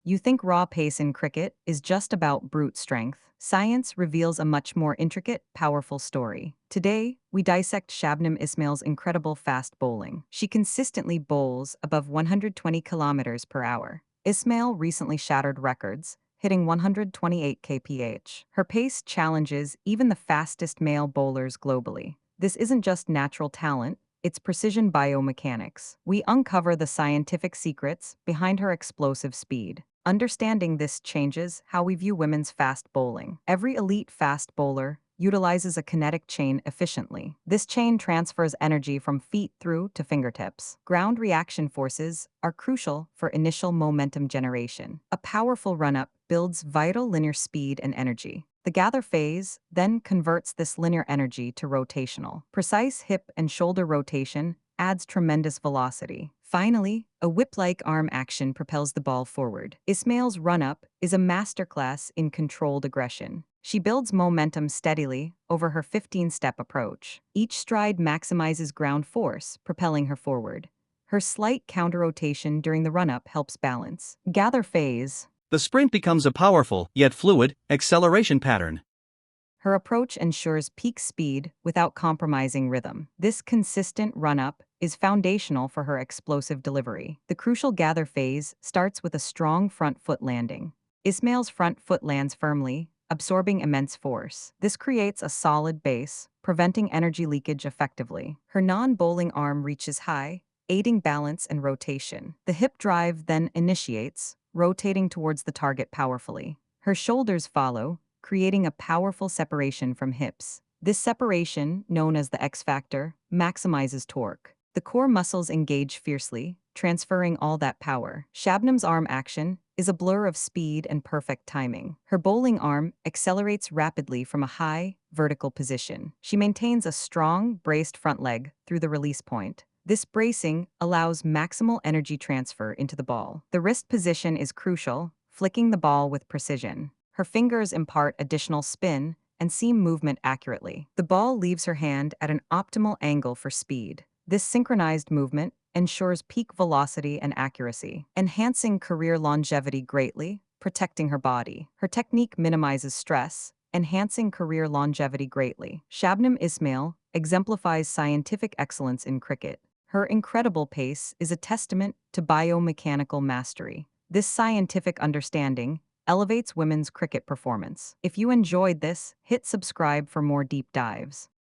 You think raw pace in cricket is just about brute strength. Science reveals a much more intricate, powerful story. Today, we dissect Shabnim Ismail's incredible fast bowling. She consistently bowls above 120 kilometers per hour. Ismail recently shattered records, hitting 128 kph. Her pace challenges even the fastest male bowlers globally. This isn't just natural talent, it's precision biomechanics. We uncover the scientific secrets behind her explosive speed. Understanding this changes how we view women's fast bowling. Every elite fast bowler utilizes a kinetic chain efficiently. This chain transfers energy from feet through to fingertips. Ground reaction forces are crucial for initial momentum generation. A powerful run-up builds vital linear speed and energy. The gather phase then converts this linear energy to rotational. Precise hip and shoulder rotation adds tremendous velocity. Finally, a whip-like arm action propels the ball forward. Ismail's run-up is a masterclass in controlled aggression. She builds momentum steadily over her 15-step approach. Each stride maximizes ground force, propelling her forward. Her slight counter-rotation during the run-up helps balance. Gather phase. The sprint becomes a powerful, yet fluid, acceleration pattern. Her approach ensures peak speed without compromising rhythm. This consistent run-up is foundational for her explosive delivery. The crucial gather phase starts with a strong front foot landing. Ismail's front foot lands firmly, absorbing immense force. This creates a solid base, preventing energy leakage effectively. Her non-bowling arm reaches high, aiding balance and rotation. The hip drive then initiates, rotating towards the target powerfully. Her shoulders follow, creating a powerful separation from hips. This separation, known as the X factor, maximizes torque. The core muscles engage fiercely, transferring all that power. Shabnam's arm action is a blur of speed and perfect timing. Her bowling arm accelerates rapidly from a high, vertical position. She maintains a strong, braced front leg through the release point. This bracing allows maximal energy transfer into the ball. The wrist position is crucial, flicking the ball with precision. Her fingers impart additional spin and seam movement accurately. The ball leaves her hand at an optimal angle for speed. This synchronized movement ensures peak velocity and accuracy, enhancing career longevity greatly, protecting her body. Her technique minimizes stress, enhancing career longevity greatly. Shabnim Ismail exemplifies scientific excellence in cricket. Her incredible pace is a testament to biomechanical mastery. This scientific understanding elevates women's cricket performance. If you enjoyed this, hit subscribe for more deep dives.